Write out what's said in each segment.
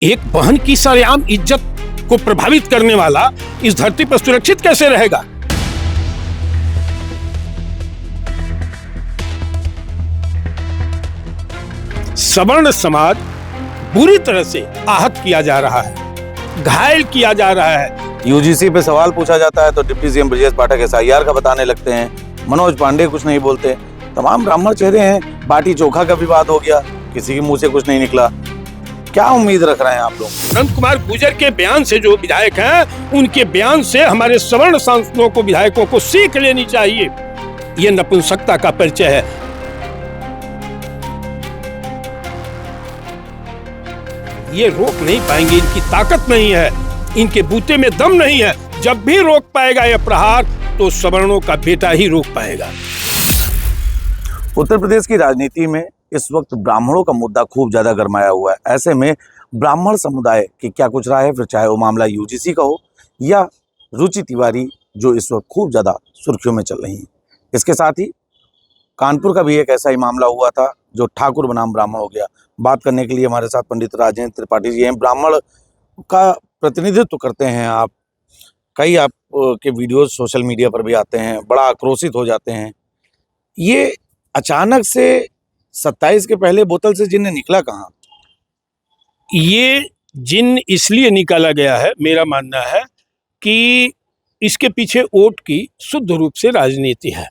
एक बहन की सरेआम इज्जत को प्रभावित करने वाला इस धरती पर सुरक्षित कैसे रहेगा? सवर्ण समाज बुरी तरह से आहत किया जा रहा है, घायल किया जा रहा है। यूजीसी पे सवाल पूछा जाता है तो deputy CM Brajesh Pathak SIR का बताने लगते हैं, मनोज पांडे कुछ नहीं बोलते। तमाम ब्राह्मण चेहरे हैं। बाटी चोखा का विवाद हो गया, किसी के मुंह से कुछ नहीं निकला। क्या उम्मीद रख रहे हैं आप लोग? अनंत कुमार गुर्जर के बयान से जो विधायक हैं, उनके बयान से हमारे सवर्ण सांसदों को, विधायकों को सीख लेनी चाहिए। ये नपुंसकता का परिचय है। ये रोक नहीं पाएंगे, इनकी ताकत नहीं है, इनके बूते में दम नहीं है। जब भी रोक पाएगा यह प्रहार तो सवर्णों का बेटा ही रोक पाएगा। उत्तर प्रदेश की राजनीति में इस वक्त ब्राह्मणों का मुद्दा खूब ज्यादा गरमाया हुआ है। ऐसे में ब्राह्मण समुदाय की क्या कुछ राय है, फिर चाहे वो मामला यूजीसी का हो या रुचि तिवारी जो इस वक्त खूब ज्यादा सुर्खियों में चल रही है। इसके साथ ही कानपुर का भी एक ऐसा ही मामला हुआ था जो ठाकुर बनाम ब्राह्मण हो गया। बात करने के लिए हमारे साथ पंडित राजेंद्र त्रिपाठी जी हैं। ब्राह्मण का प्रतिनिधित्व करते हैं आप, कई आप के वीडियोस सोशल मीडिया पर भी आते हैं, बड़ा आक्रोशित हो जाते हैं। ये अचानक से 27 के पहले बोतल से जिन्न निकला कहाँ? ये जिन्न इसलिए निकाला गया है, मेरा मानना है कि इसके पीछे वोट की शुद्ध रूप से राजनीति है।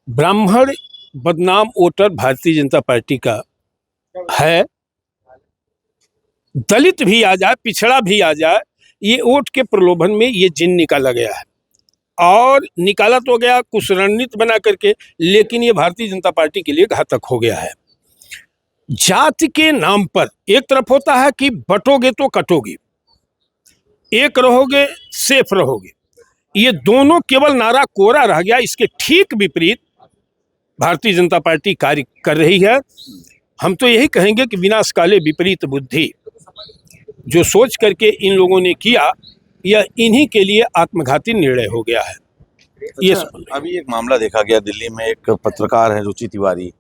ब्राह्मण बदनाम वोटर भारतीय जनता पार्टी का है। दलित भी आ जाए, पिछड़ा भी आ जाए, ये वोट के प्रलोभन में ये जिन्न निकाला गया है। और निकाला तो गया कुछ रणनीति बना करके, लेकिन ये भारतीय जनता पार्टी के लिए घातक हो गया है। जाति के नाम पर एक तरफ होता है कि बटोगे तो कटोगे, एक रहोगे सेफ रहोगे, ये दोनों केवल नारा कोरा रह गया। इसके ठीक विपरीत भारतीय जनता पार्टी कार्य कर रही है। हम तो यही कहेंगे कि विनाश काले विपरीत बुद्धि, जो सोच करके इन लोगों ने किया, यह इन्हीं के लिए आत्मघाती निर्णय हो गया है। ये अभी एक मामला देखा गया दिल्ली में, एक पत्रकार है रुचि तिवारी,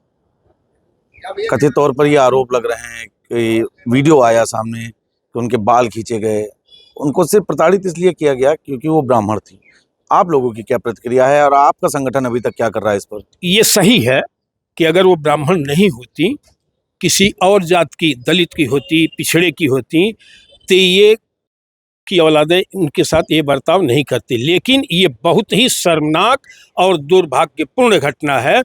कथित तौर पर ये आरोप लग रहे हैं कि वीडियो आया सामने कि उनके बाल खींचे गए, उनको सिर्फ प्रताड़ित इसलिए किया गया क्योंकि वो ब्राह्मण थी। आप लोगों की क्या प्रतिक्रिया है और आपका संगठन अभी तक क्या कर रहा है इस पर? ये सही है कि अगर वो ब्राह्मण नहीं होती, किसी और जात की, दलित की होती, पिछड़े की होती, तो ये की औलादें उनके साथ ये बर्ताव नहीं करती। लेकिन ये बहुत ही शर्मनाक और दुर्भाग्यपूर्ण घटना है।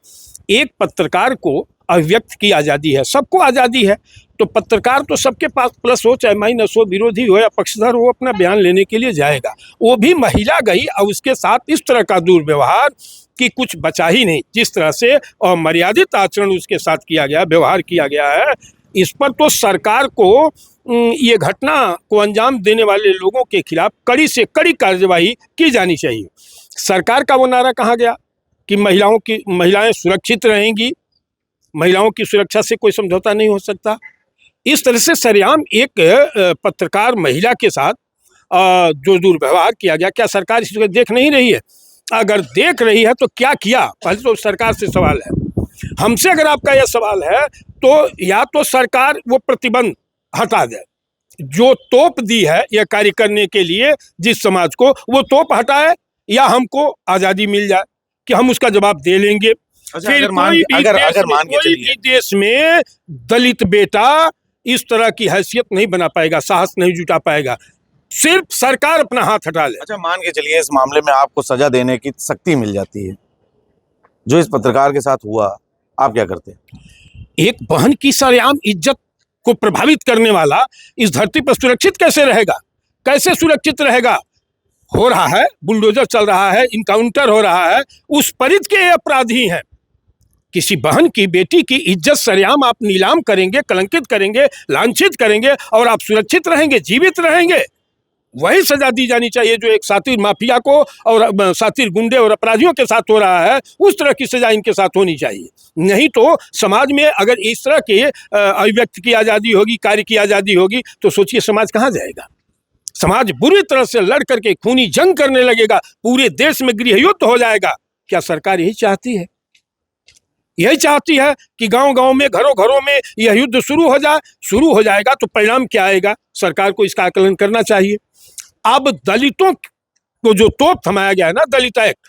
एक पत्रकार को अभिव्यक्त की आज़ादी है, सबको आज़ादी है, तो पत्रकार तो सबके पास प्लस हो चाहे माइनस हो, विरोधी हो या पक्षधर हो, अपना बयान लेने के लिए जाएगा। वो भी महिला गई और उसके साथ इस तरह का दुर्व्यवहार कि कुछ बचा ही नहीं। जिस तरह से और मर्यादित आचरण उसके साथ किया गया, व्यवहार किया गया है, इस पर तो सरकार को ये घटना को अंजाम देने वाले लोगों के खिलाफ कड़ी से कड़ी कार्रवाई की जानी चाहिए। सरकार का वो नारा कहाँ गया कि महिलाएं सुरक्षित रहेंगी, महिलाओं की सुरक्षा से कोई समझौता नहीं हो सकता। इस तरह से सरेआम एक पत्रकार महिला के साथ जो दुर्व्यवहार किया गया, क्या सरकार इसको देख नहीं रही है? अगर देख रही है तो क्या किया? पहले तो सरकार से सवाल है। हमसे अगर आपका यह सवाल है तो या तो सरकार वो प्रतिबंध हटा दे, जो तोप दी है यह कार्य करने के लिए जिस समाज को, वो तोप हटाए, या हमको आज़ादी मिल जाए कि हम उसका जवाब दे लेंगे। फिर कोई भी देश में दलित बेटा इस तरह की हैसियत नहीं बना पाएगा, साहस नहीं जुटा पाएगा। सिर्फ सरकार अपना हाथ हटा ले। अच्छा, मान के चलिए इस मामले में आपको सजा देने की शक्ति मिल जाती है, जो इस पत्रकार के साथ हुआ, आप क्या करते हैं? एक बहन की सरेआम इज्जत को प्रभावित करने वाला इस धरती पर सुरक्षित कैसे रहेगा? कैसे सुरक्षित रहेगा? हो रहा है, बुलडोजर चल रहा है, इनकाउंटर हो रहा है, उस परिध के अपराधी हैं। किसी बहन की, बेटी की इज्जत सरेआम आप नीलाम करेंगे, कलंकित करेंगे, लांछित करेंगे और आप सुरक्षित रहेंगे, जीवित रहेंगे? वही सजा दी जानी चाहिए जो एक सातिर माफिया को और सातिर गुंडे और अपराधियों के साथ हो रहा है, उस तरह की सजा इनके साथ होनी चाहिए। नहीं तो समाज में अगर इस तरह के अभिव्यक्ति की आज़ादी होगी, कार्य की आज़ादी होगी, तो सोचिए समाज कहाँ जाएगा? समाज बुरी तरह से लड़ करके खूनी जंग करने लगेगा, पूरे देश में गृह युद्ध हो जाएगा। क्या सरकार यही चाहती है? यही चाहती है कि गांव-गांव में, घरों-घरों में यह युद्ध शुरू हो जाए। शुरू हो जाएगा तो परिणाम क्या आएगा, सरकार को इसका आकलन करना चाहिए। अब दलितों को जो तोप थमाया गया है ना, दलित एक्ट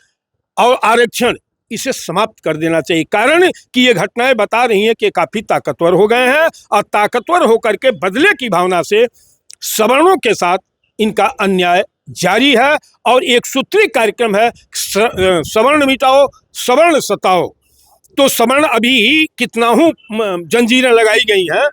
और आरक्षण, इसे समाप्त कर देना चाहिए। कारण कि ये घटनाएं बता रही हैं कि काफी ताकतवर हो गए हैं और ताकतवर होकर के बदले की भावना से सवर्णों के साथ इनका अन्याय जारी है। और एक सूत्री कार्यक्रम है, सवर्ण मिटाओ सवर्ण सताओ। तो सवर्ण अभी कितना हूँ जंजीरें लगाई गई हैं,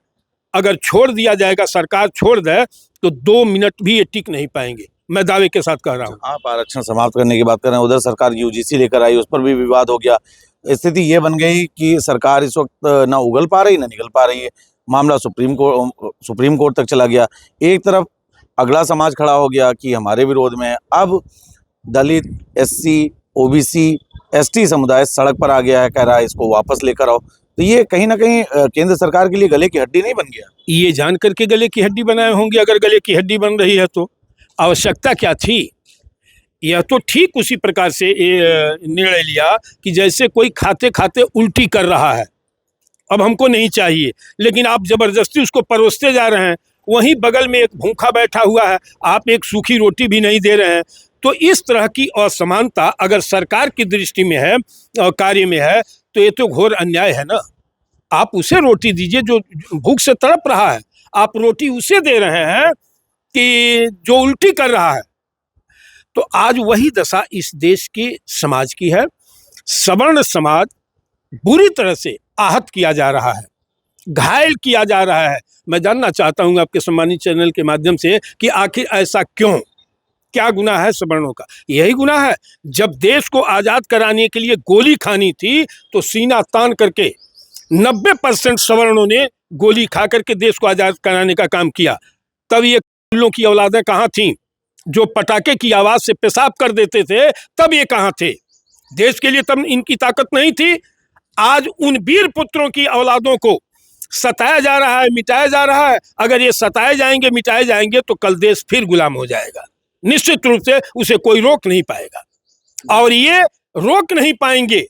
अगर छोड़ दिया जाएगा, सरकार छोड़ दे तो 2 मिनट भी ये टिक नहीं पाएंगे, मैं दावे के साथ कह रहा हूँ। आप आरक्षण समाप्त करने की बात कर रहे हैं, उधर सरकार यूजीसी लेकर आई, उस पर भी विवाद हो गया। स्थिति ये बन गई कि सरकार इस वक्त ना उगल पा रही ना निकल पा रही है। मामला सुप्रीम कोर्ट तक चला गया। एक तरफ अगला समाज खड़ा हो गया कि हमारे विरोध में है। अब दलित, एससी, ओबीसी, एसटी समुदाय सड़क पर आ गया है, कह रहा है इसको वापस लेकर आओ। तो ये कहीं ना कहीं केंद्र सरकार के लिए गले की हड्डी नहीं बन गया? ये जान करके गले की हड्डी बनाए होंगे। अगर गले की हड्डी बन रही है तो आवश्यकता क्या थी? यह तो ठीक उसी प्रकार से निर्णय लिया कि जैसे कोई खाते खाते उल्टी कर रहा है, अब हमको नहीं चाहिए, लेकिन आप जबरदस्ती उसको परोसते जा रहे हैं। वहीं बगल में एक भूखा बैठा हुआ है, आप एक सूखी रोटी भी नहीं दे रहे हैं। तो इस तरह की असमानता अगर सरकार की दृष्टि में है और कार्य में है तो ये तो घोर अन्याय है ना। आप उसे रोटी दीजिए जो भूख से तड़प रहा है, आप रोटी उसे दे रहे हैं कि जो उल्टी कर रहा है। तो आज वही दशा इस देश के समाज की है। सवर्ण समाज बुरी तरह से आहत किया जा रहा है, घायल किया जा रहा है। मैं जानना चाहता हूं आपके सम्मानित चैनल के माध्यम से कि आखिर ऐसा क्यों, क्या गुनाह है सवर्णों का? यही गुनाह है, जब देश को आज़ाद कराने के लिए गोली खानी थी तो सीना तान करके 90% सवर्णों ने गोली खा करके देश को आज़ाद कराने का काम किया। तब ये कुल्लों की औलादें कहाँ थीं? जो पटाखे की आवाज़ से पेशाब कर देते थे, तब ये कहाँ थे? देश के लिए तब इनकी ताकत नहीं थी। आज उन वीर पुत्रों की औलादों को सताया जा रहा है, मिटाया जा रहा है। अगर ये सताए जाएंगे, मिटाए जाएंगे तो कल देश फिर गुलाम हो जाएगा। निश्चित रूप से उसे कोई रोक नहीं पाएगा। और ये रोक नहीं पाएंगे,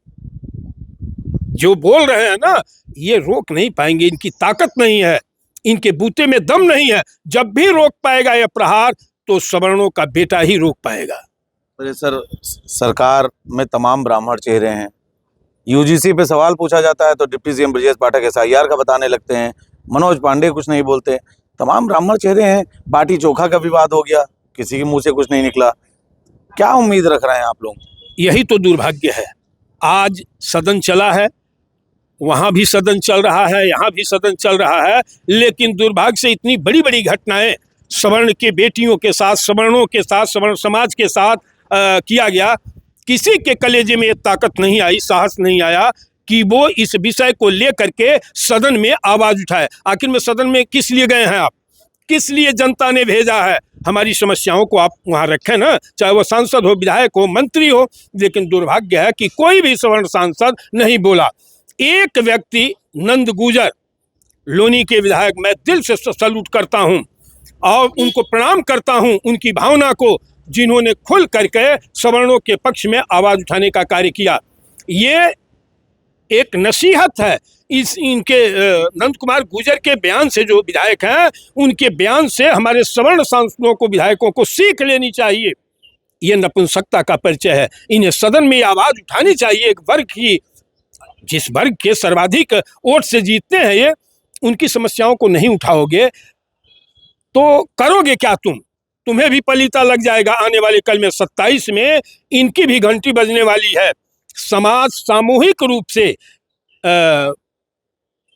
जो बोल रहे हैं ना, ये रोक नहीं पाएंगे। इनकी ताकत नहीं है, इनके बूते में दम नहीं है। जब भी रोक पाएगा यह प्रहार तो सवर्णों का बेटा ही रोक पाएगा। अरे सर, सरकार में तमाम ब्राह्मण चेहरे हैं। यूजीसी पे सवाल पूछा जाता है तो deputy CM Brajesh Pathak SIR का बताने लगते हैं, मनोज पांडे कुछ नहीं बोलते। तमाम ब्राह्मण चेहरे हैं। बाटी चोखा का विवाद हो गया, किसी के मुंह से कुछ नहीं निकला। क्या उम्मीद रख रहे हैं आप लोग? यही तो दुर्भाग्य है। आज सदन चला है, वहाँ भी सदन चल रहा है, यहाँ भी सदन चल रहा है, लेकिन दुर्भाग्य से इतनी बड़ी बड़ी घटनाएं सवर्ण के बेटियों के साथ, सवर्णों के साथ, सवर्ण समाज के साथ किया गया। किसी के कलेजे में ये ताकत नहीं आई, साहस नहीं आया कि वो इस विषय को लेकर के सदन में आवाज़ उठाए। आखिर में सदन में किस लिए गए हैं आप? किस लिए जनता ने भेजा है? हमारी समस्याओं को आप वहाँ रखें ना, चाहे वो सांसद हो, विधायक हो, मंत्री हो। लेकिन दुर्भाग्य है कि कोई भी सवर्ण सांसद नहीं बोला। एक व्यक्ति नंद गुजर, लोनी के विधायक, मैं दिल से सैल्यूट करता हूँ और उनको प्रणाम करता हूँ, उनकी भावना को, जिन्होंने खुल करके सवर्णों के पक्ष में आवाज़ उठाने का कार्य किया। ये एक नसीहत है। इनके नंद कुमार गुजर के बयान से, जो विधायक हैं उनके बयान से हमारे सवर्ण सांसदों को, विधायकों को सीख लेनी चाहिए। ये नपुंसकता का परिचय है। इन्हें सदन में आवाज़ उठानी चाहिए। एक वर्ग की, जिस वर्ग के सर्वाधिक वोट से जीतते हैं ये, उनकी समस्याओं को नहीं उठाओगे तो करोगे क्या तुम्हें भी पलीता लग जाएगा। आने वाले कल में 27 में इनकी भी घंटी बजने वाली है। समाज सामूहिक रूप से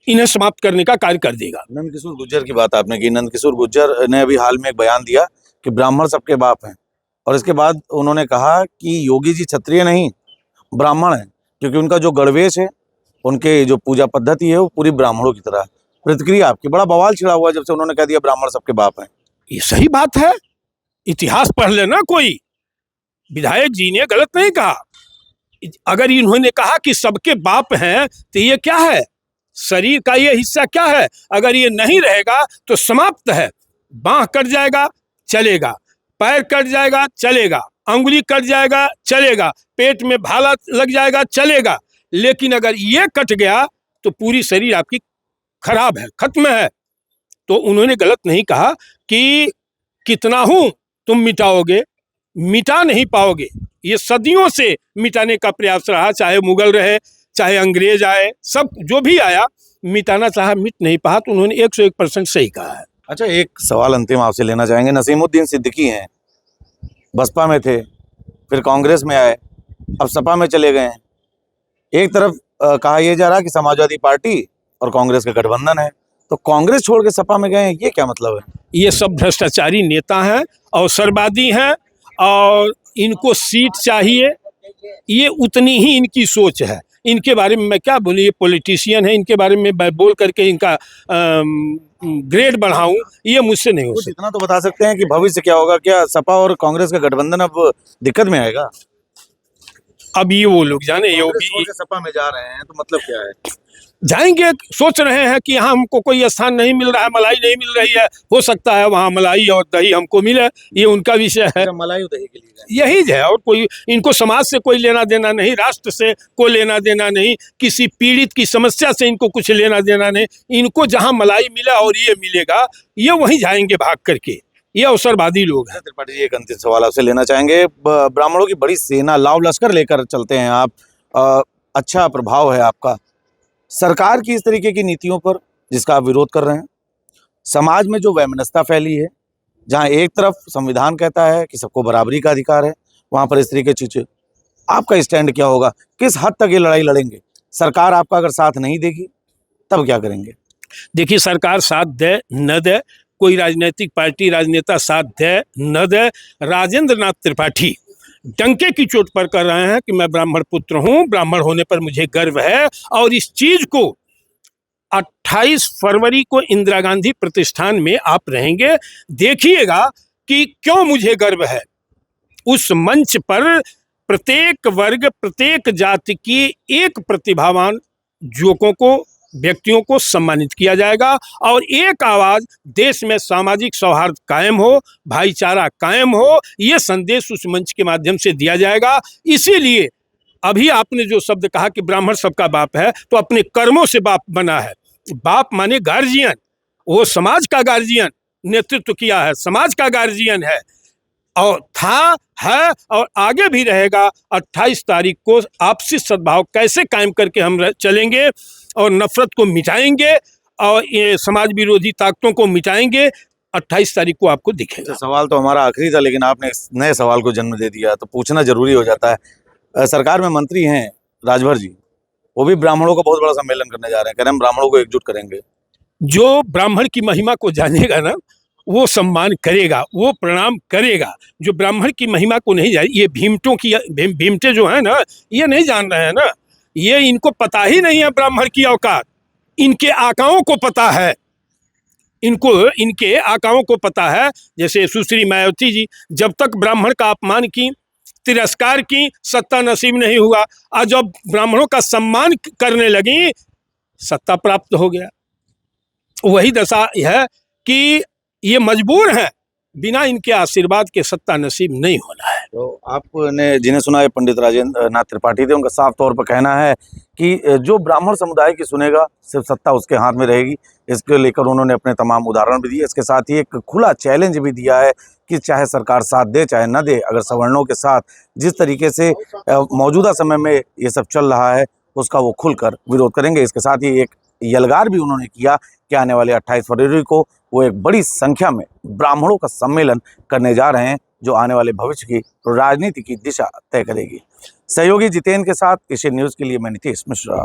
इन्हें समाप्त करने का कार्य कर देगा। नंदकिशोर गुर्जर की बात आपने की। नंदकिशोर गुर्जर ने अभी हाल में एक बयान दिया कि ब्राह्मण सबके बाप हैं, और इसके बाद उन्होंने कहा कि योगी जी क्षत्रिय नहीं ब्राह्मण हैं, क्योंकि उनका जो गणवेश है, उनके जो पूजा पद्धति है, वो पूरी ब्राह्मणों की तरह है। प्रतिक्रिया आपकी? बड़ा बवाल छिड़ा हुआ जब से उन्होंने कह दिया ब्राह्मण सबके बाप हैं। ये सही बात है, इतिहास पढ़ लेना। कोई विधायक जी ने गलत नहीं कहा। अगर इन्होंने कहा कि सबके बाप हैं तो ये क्या है? शरीर का ये हिस्सा क्या है? अगर ये नहीं रहेगा तो समाप्त है। बाँह कट जाएगा चलेगा, पैर कट जाएगा चलेगा, अंगुली कट जाएगा चलेगा, पेट में भाला लग जाएगा चलेगा, लेकिन अगर ये कट गया तो पूरी शरीर आपकी खराब है, खत्म है। तो उन्होंने गलत नहीं कहा कि कितना हूं तुम मिटाओगे, मिटा नहीं पाओगे। ये सदियों से मिटाने का प्रयास रहा, चाहे मुगल रहे, चाहे अंग्रेज आए, सब जो भी आया मिटाना चाहा, मिट नहीं पाया। तो उन्होंने 101% सही कहा है। अच्छा, एक सवाल अंतिम आपसे लेना चाहेंगे। नसीमुद्दीन सिद्दीकी हैं, बसपा में थे, फिर कांग्रेस में आए, अब सपा में चले गए हैं। एक तरफ कहा यह जा रहा है कि समाजवादी पार्टी और कांग्रेस का गठबंधन है, तो कांग्रेस छोड़ के सपा में गए हैं, ये क्या मतलब है? ये सब भ्रष्टाचारी नेता हैं, अवसरवादी हैं, और इनको सीट चाहिए, ये उतनी ही इनकी सोच है। इनके बारे में मैं क्या बोलूं, ये पॉलिटिशियन है, इनके बारे में मैं बोल करके इनका ग्रेड बढ़ाऊं, ये मुझसे नहीं हो कुछ सकता। इतना तो बता सकते हैं कि भविष्य क्या होगा? क्या सपा और कांग्रेस का गठबंधन अब दिक्कत में आएगा? अब ये वो लोग जाने, ये कांग्रेस छोड़ के सपा में जा रहे हैं, तो मतलब क्या है? जाएंगे, सोच रहे हैं कि यहाँ हमको कोई स्थान नहीं मिल रहा है, मलाई नहीं मिल रही है, हो सकता है वहाँ मलाई और दही हमको मिले, ये उनका विषय है। मलाई दही के लिए यही है, और कोई इनको समाज से कोई लेना देना नहीं, राष्ट्र से कोई लेना देना नहीं, किसी पीड़ित की समस्या से इनको कुछ लेना देना नहीं। इनको जहाँ मलाई मिला और ये मिलेगा, ये वहीं जाएंगे भाग करके। ये अवसरवादी लोग हैं। त्रिपाठी जी, एक अंतिम सवाल आपसे लेना चाहेंगे। ब्राह्मणों की बड़ी सेना, लाव लश्कर लेकर चलते हैं आप, अच्छा प्रभाव है आपका सरकार की इस तरीके की नीतियों पर जिसका आप विरोध कर रहे हैं। समाज में जो वैमनस्यता फैली है, जहां एक तरफ संविधान कहता है कि सबको बराबरी का अधिकार है, वहां पर इस तरीके की चीजें, आपका स्टैंड क्या होगा? किस हद तक ये लड़ाई लड़ेंगे? सरकार आपका अगर साथ नहीं देगी तब क्या करेंगे? देखिए, सरकार साथ दे न दे, कोई राजनीतिक पार्टी राजनेता साथ दे न दे, राजेंद्र नाथ त्रिपाठी डंके की चोट पर कर रहे हैं कि मैं ब्राह्मण पुत्र हूं, ब्राह्मण होने पर मुझे गर्व है। और इस चीज को 28 फरवरी को इंदिरा गांधी प्रतिष्ठान में आप रहेंगे, देखिएगा कि क्यों मुझे गर्व है। उस मंच पर प्रत्येक वर्ग, प्रत्येक जाति की एक प्रतिभावान युवकों को, व्यक्तियों को सम्मानित किया जाएगा, और एक आवाज देश में सामाजिक सौहार्द कायम हो, भाईचारा कायम हो, ये संदेश उस मंच के माध्यम से दिया जाएगा। इसीलिए अभी आपने जो शब्द कहा कि ब्राह्मण सबका बाप है, तो अपने कर्मों से बाप बना है। बाप माने गार्जियन, वो समाज का गार्जियन नेतृत्व किया है, समाज का गार्जियन है, और था, है और आगे भी रहेगा। 28 तारीख को आपसी सद्भाव कैसे कायम करके हम चलेंगे और नफरत को मिटाएंगे और ये समाज विरोधी ताकतों को मिटाएंगे, 28 तारीख को आपको दिखेगा। सवाल तो हमारा आखिरी था, लेकिन आपने इस नए सवाल को जन्म दे दिया, तो पूछना जरूरी हो जाता है। सरकार में मंत्री हैं राजभर जी, वो भी ब्राह्मणों का बहुत बड़ा सम्मेलन करने जा रहे हैं, कह रहे हैं हम ब्राह्मणों को एकजुट करेंगे। जो ब्राह्मण की महिमा को जानेगा ना, वो सम्मान करेगा, वो प्रणाम करेगा। जो ब्राह्मण की महिमा को नहीं जाने, ये भीमटों की भीमटे जो है ना, ये नहीं जान रहे हैं ना, ये इनको पता ही नहीं है ब्राह्मण की औकात। इनके आकाओं को पता है, इनको इनके आकाओं को पता है। जैसे सुश्री मायावती जी जब तक ब्राह्मण का अपमान की, तिरस्कार की, सत्ता नसीब नहीं हुआ, आज जब ब्राह्मणों का सम्मान करने लगी, सत्ता प्राप्त हो गया। वही दशा है कि ये मजबूर हैं, बिना इनके आशीर्वाद के सत्ता नसीब नहीं होना है। तो आपने जिन्हें सुना है पंडित राजेंद्र नाथ त्रिपाठी थे, उनका साफ तौर पर कहना है कि जो ब्राह्मण समुदाय की सुनेगा सिर्फ सत्ता उसके हाथ में रहेगी। इसके लेकर उन्होंने अपने तमाम उदाहरण भी दिए। इसके साथ ही एक खुला चैलेंज भी दिया है कि चाहे सरकार साथ दे चाहे न दे, अगर सवर्णों के साथ जिस तरीके से मौजूदा समय में ये सब चल रहा है उसका वो खुलकर विरोध करेंगे। इसके साथ ही एक यलगार भी उन्होंने किया कि आने वाले 28 फरवरी को वो एक बड़ी संख्या में ब्राह्मणों का सम्मेलन करने जा रहे हैं, जो आने वाले भविष्य की राजनीति की दिशा तय करेगी। सहयोगी जितेंद्र के साथ एशियन न्यूज़ के लिए मैं नीतीश मिश्रा।